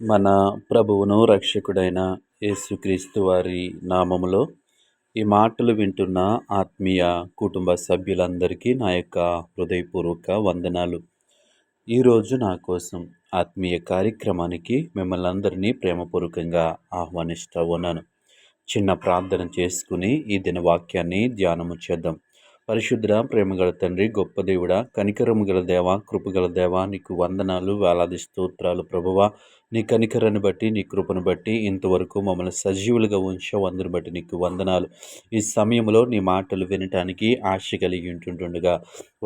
మన ప్రభువును రక్షకుడైన యేసుక్రీస్తు వారి నామములో ఈ మాటలు వింటున్న ఆత్మీయ కుటుంబ సభ్యులందరికీ నా యొక్క హృదయపూర్వక వందనాలు. ఈరోజు నా కోసం ఆత్మీయ కార్యక్రమానికి మిమ్మల్ని అందరినీ ప్రేమపూర్వకంగా ఆహ్వానిస్తూ ఉన్నాను. చిన్న ప్రార్థన చేసుకుని ఈ దిన వాక్యాన్ని ధ్యానము చేద్దాం. పరిశుద్ధ ప్రేమగల తండ్రి, గొప్ప దేవుడా, కనికరము గల దేవ, కృపగల దేవ, నీకు వందనాలు, వేలాది స్తోత్రాలు ప్రభువా. నీ కనికరాన్ని బట్టి, నీ కృపను బట్టి ఇంతవరకు మమ్మల్ని సజీవులుగా ఉంచావు. అందుని బట్టి నీకు వందనాలు. ఈ సమయంలో నీ మాటలు వినటానికి ఆశ కలిగి ఉంటుండగా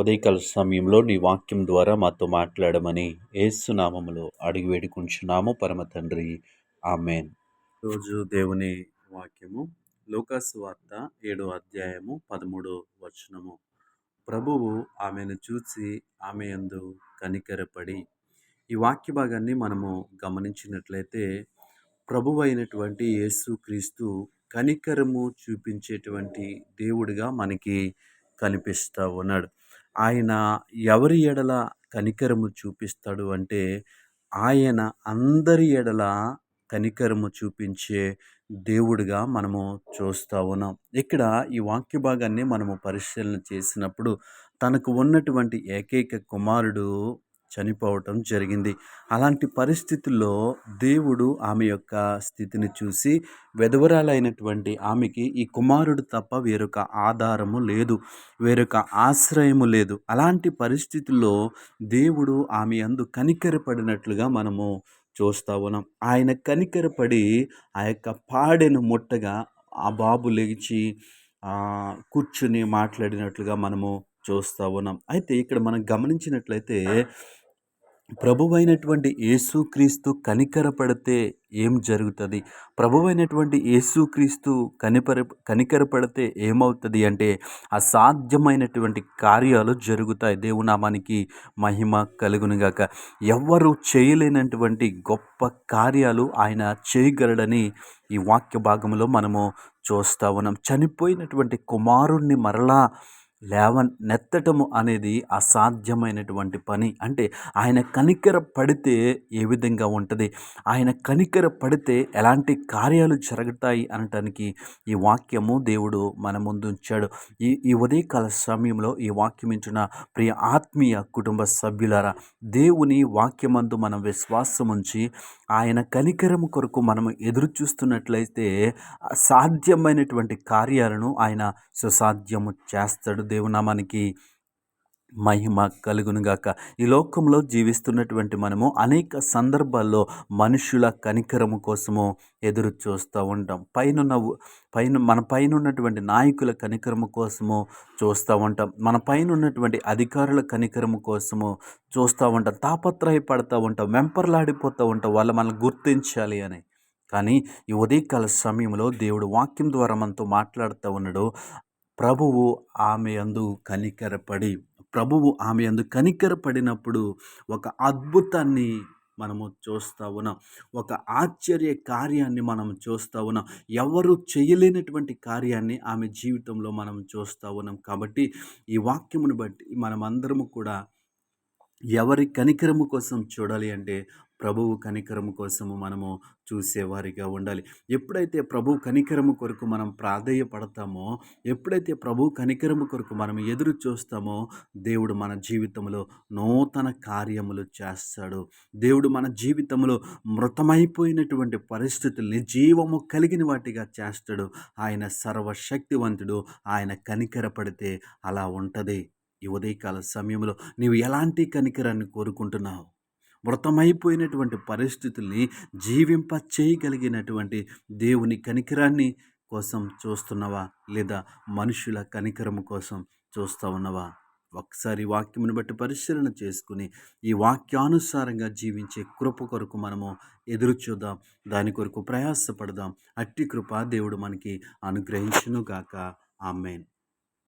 ఉదయకాల సమయంలో నీ వాక్యం ద్వారా మాతో మాట్లాడమని యేసు నామములో అడిగి వేడుకుంటున్నాము పరమ తండ్రి, ఆమేన్. రోజు దేవుని వాక్యము లూకాసు వార్త 7వ అధ్యాయము 13వ వచనము. ప్రభువు ఆమెను చూసి ఆమె యందు కనికరపడి. ఈ వాక్య భాగాన్ని మనము గమనించినట్లయితే ప్రభువు అయినటువంటి యేసుక్రీస్తు కనికరము చూపించేటువంటి దేవుడిగా మనకి కనిపిస్తూ ఉన్నాడు. ఆయన ఎవరి ఎడల కనికరము చూపిస్తాడు అంటే ఆయన అందరి ఎడల కనికరము చూపించే దేవుడిగా మనము చూస్తూ ఉన్నాం. ఇక్కడ ఈ వాక్య భాగాన్ని మనము పరిశీలన చేసినప్పుడు తనకు ఉన్నటువంటి ఏకైక కుమారుడు చనిపోవటం జరిగింది. అలాంటి పరిస్థితుల్లో దేవుడు ఆమె యొక్క స్థితిని చూసి విధవరాలైనటువంటి ఆమెకి ఈ కుమారుడు తప్ప వేరొక ఆధారము లేదు, వేరొక ఆశ్రయము లేదు. అలాంటి పరిస్థితుల్లో దేవుడు ఆమె యందు కనికరపడినట్లుగా మనము చూస్తూ ఉన్నాం. ఆయన కనికరపడి ఆ యొక్క పాడెను ముట్టగా ఆ బాబు లేచి కూర్చుని మాట్లాడినట్లుగా మనము చూస్తూ ఉన్నాం. అయితే ఇక్కడ మనం గమనించినట్లయితే ప్రభువైనటువంటి యేసుక్రీస్తు కనికరపడితే ఏం జరుగుతుంది? ప్రభువైనటువంటి యేసుక్రీస్తు కనికరపడితే ఏమవుతుంది అంటే అసాధ్యమైనటువంటి కార్యాలు జరుగుతాయి. దేవునామానికి మహిమ కలుగునుగాక. ఎవ్వరు చేయలేనటువంటి గొప్ప కార్యాలు ఆయన చేయగలడని ఈ వాక్య భాగంలో మనము చూస్తూ ఉన్నాం. చనిపోయినటువంటి కుమారుణ్ణి మరలా నెత్తటము అనేది అసాధ్యమైనటువంటి పని. అంటే ఆయన కనికర పడితే ఏ విధంగా ఉంటుంది, ఆయన కనికర పడితే ఎలాంటి కార్యాలు జరుగుతాయి అనటానికి ఈ వాక్యము దేవుడు మన ముందు ఉంచాడు. ఈ ఉదయకాల సమయంలో ఈ వాక్యం ఇచ్చిన ప్రియ ఆత్మీయ కుటుంబ సభ్యులారా, దేవుని వాక్యమందు మనం విశ్వాసం ఉంచి ఆయన కనికరము కొరకు మనము ఎదురు చూస్తున్నట్లయితే సాధ్యమైనటువంటి కార్యాలను ఆయన సుసాధ్యము చేస్తాడు. దేవునామానికి మహిమ కలుగునుగాక. ఈ లోకంలో జీవిస్తున్నటువంటి మనము అనేక సందర్భాల్లో మనుషుల కనికరము కోసము ఎదురు చూస్తూ ఉంటాం. మన పైన ఉన్నటువంటి నాయకుల కనికరము కోసము చూస్తూ ఉంటాం. మన పైన ఉన్నటువంటి అధికారుల కనికరము కోసము చూస్తూ ఉంటాం. తాపత్రయపడుతూ ఉంటాం, వెంపర్లాడిపోతూ ఉంటాం వాళ్ళు మనల్ని గుర్తించాలి అని. కానీ ఈ ఉదయకాల సమయంలో దేవుడు వాక్యం ద్వారా మనతో మాట్లాడుతూ ఉన్నాడు. ప్రభువు ఆమె యందు కనికరపడినప్పుడు ఒక అద్భుతాన్ని మనము చూస్తూ ఉన్నాం. ఒక ఆశ్చర్య కార్యాన్ని మనం చూస్తూ ఉన్నాం. ఎవరు చేయలేనటువంటి కార్యాన్ని ఆమె జీవితంలో మనం చూస్తూ ఉన్నాం. కాబట్టి ఈ వాక్యమును బట్టి మనమందరము కూడా ఎవరి కనికరము కోసం చూడాలి అంటే ప్రభువు కనికరము కోసము మనము చూసేవారిగా ఉండాలి. ఎప్పుడైతే ప్రభు కనికరము కొరకు మనం ప్రాధేయపడతామో, ఎప్పుడైతే ప్రభు కనికరము కొరకు మనం ఎదురు చూస్తామో దేవుడు మన జీవితంలో నూతన కార్యములు చేస్తాడు. దేవుడు మన జీవితంలో మృతమైపోయినటువంటి పరిస్థితుల్ని జీవము కలిగిన వాటిగా చేస్తాడు. ఆయన సర్వశక్తివంతుడు. ఆయన కనికరపడితే అలా ఉంటుంది. ఈ ఉదయకాల సమయంలో నీవు ఎలాంటి కనికరాన్ని కోరుకుంటున్నావు? మృతమైపోయినటువంటి పరిస్థితుల్ని జీవింప చేయగలిగినటువంటి దేవుని కనికరాన్ని కోసం చూస్తున్నావా, లేదా మనుషుల కనికరము కోసం చూస్తూ ఉన్నావా? ఒకసారి వాక్యమును బట్టి పరిశీలన చేసుకుని ఈ వాక్యానుసారంగా జీవించే కృప కొరకు మనము ఎదురు చూద్దాం, దాని కొరకు ప్రయాసపడదాం. అట్టి కృప దేవుడు మనకి అనుగ్రహించునుగాక. ఆమేన్.